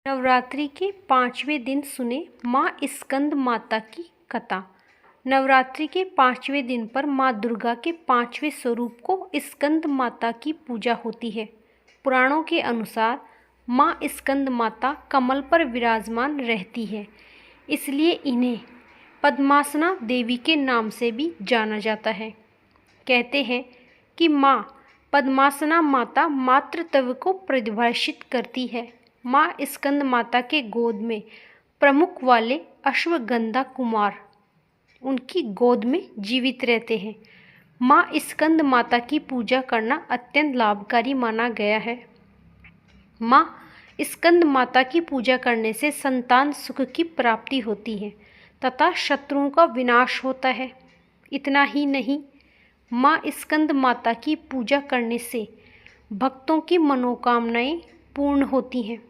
नवरात्रि के 5वें दिन सुने माँ स्कंद माता की कथा। नवरात्रि के 5वें दिन पर माँ दुर्गा के 5वें स्वरूप को स्कंद माता की पूजा होती है। पुराणों के अनुसार माँ स्कंद माता कमल पर विराजमान रहती है, इसलिए इन्हें पद्मासना देवी के नाम से भी जाना जाता है। कहते हैं कि माँ पद्मासना माता मातृत्व को परिभाषित करती है। माँ स्कंद माता के गोद में प्रमुख वाले अश्वगंधा कुमार उनकी गोद में जीवित रहते हैं। माँ स्कंद माता की पूजा करना अत्यंत लाभकारी माना गया है। माँ स्कंद माता की पूजा करने से संतान सुख की प्राप्ति होती है तथा शत्रुओं का विनाश होता है। इतना ही नहीं, माँ स्कंद माता की पूजा करने से भक्तों की मनोकामनाएं पूर्ण होती हैं।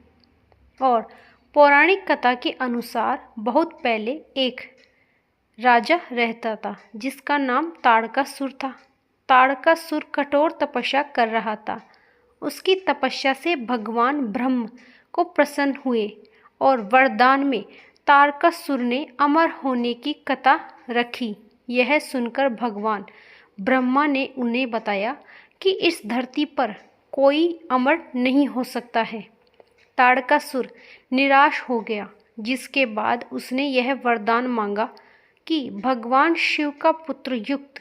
और पौराणिक कथा के अनुसार बहुत पहले एक राजा रहता था जिसका नाम ताड़कासुर था। ताड़कासुर कठोर तपस्या कर रहा था। उसकी तपस्या से भगवान ब्रह्म को प्रसन्न हुए और वरदान में ताड़कासुर ने अमर होने की कथा रखी। यह सुनकर भगवान ब्रह्मा ने उन्हें बताया कि इस धरती पर कोई अमर नहीं हो सकता है। ताड़कासुर निराश हो गया, जिसके बाद उसने यह वरदान मांगा कि भगवान शिव का पुत्र युक्त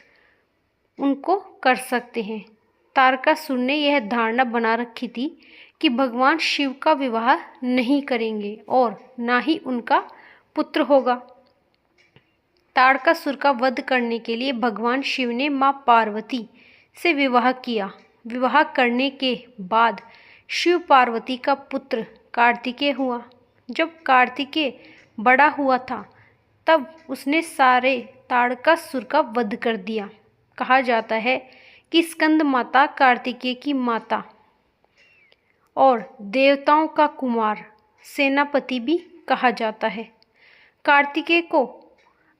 उनको कर सकते हैं। ताड़कासुर ने यह धारणा बना रखी थी कि भगवान शिव का विवाह नहीं करेंगे और ना ही उनका पुत्र होगा। ताड़कासुर का वध करने के लिए भगवान शिव ने माँ पार्वती से विवाह किया। विवाह करने के बाद शिव पार्वती का पुत्र कार्तिकेय हुआ। जब कार्तिकेय बड़ा हुआ था तब उसने सारे ताड़कासुर का वध कर दिया। कहा जाता है कि स्कंद माता कार्तिकेय की माता और देवताओं का कुमार सेनापति भी कहा जाता है। कार्तिकेय को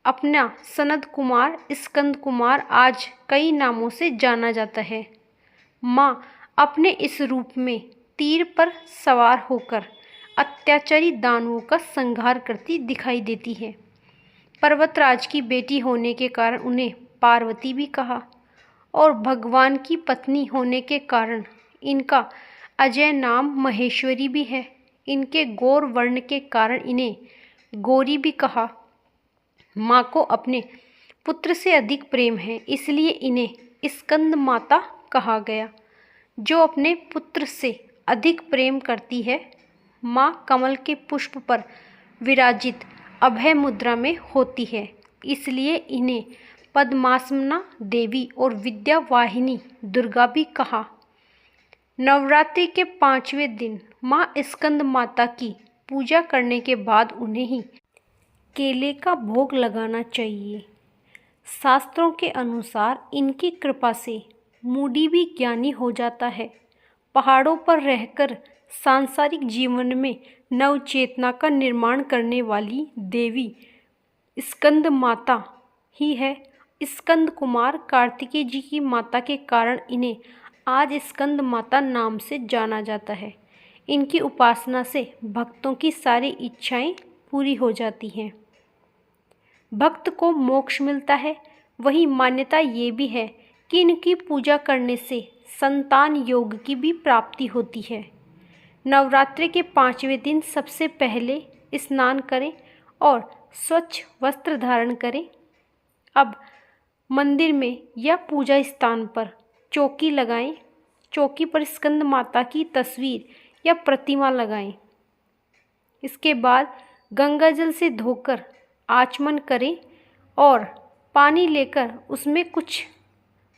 अपना सनद कुमार, स्कंद कुमार आज कई नामों से जाना जाता है। माँ अपने इस रूप में तीर पर सवार होकर अत्याचारी दानवों का संहार करती दिखाई देती है। पर्वतराज की बेटी होने के कारण उन्हें पार्वती भी कहा और भगवान की पत्नी होने के कारण इनका अजय नाम महेश्वरी भी है। इनके गौर वर्ण के कारण इन्हें गौरी भी कहा। माँ को अपने पुत्र से अधिक प्रेम है, इसलिए इन्हें स्कंद माता कहा गया। जो अपने पुत्र से अधिक प्रेम करती है, माँ कमल के पुष्प पर विराजित अभय मुद्रा में होती है, इसलिए इन्हें पद्मासना देवी और विद्या वाहिनी दुर्गा भी कहा। नवरात्रि के 5वें दिन माँ स्कंद माता की पूजा करने के बाद उन्हें ही केले का भोग लगाना चाहिए। शास्त्रों के अनुसार इनकी कृपा से मूढ़ी भी ज्ञानी हो जाता है। पहाड़ों पर रहकर सांसारिक जीवन में नव चेतना का निर्माण करने वाली देवी स्कंद माता ही है। स्कंद कुमार कार्तिकेय जी की माता के कारण इन्हें आज स्कंद माता नाम से जाना जाता है। इनकी उपासना से भक्तों की सारी इच्छाएं पूरी हो जाती हैं, भक्त को मोक्ष मिलता है। वही मान्यता ये भी है कि इनकी पूजा करने से संतान योग की भी प्राप्ति होती है। नवरात्रि के 5वें दिन सबसे पहले स्नान करें और स्वच्छ वस्त्र धारण करें। अब मंदिर में या पूजा स्थान पर चौकी लगाएं। चौकी पर स्कंद माता की तस्वीर या प्रतिमा लगाएं। इसके बाद गंगा जल से धोकर आचमन करें और पानी लेकर उसमें कुछ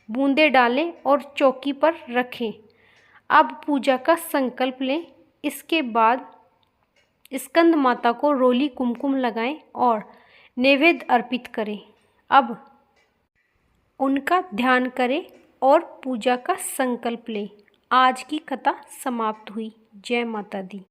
बूंदें डालें और चौकी पर रखें। अब पूजा का संकल्प लें। इसके बाद स्कंद माता को रोली कुमकुम लगाएं और नैवेद्य अर्पित करें। अब उनका ध्यान करें और पूजा का संकल्प लें। आज की कथा समाप्त हुई। जय माता दी।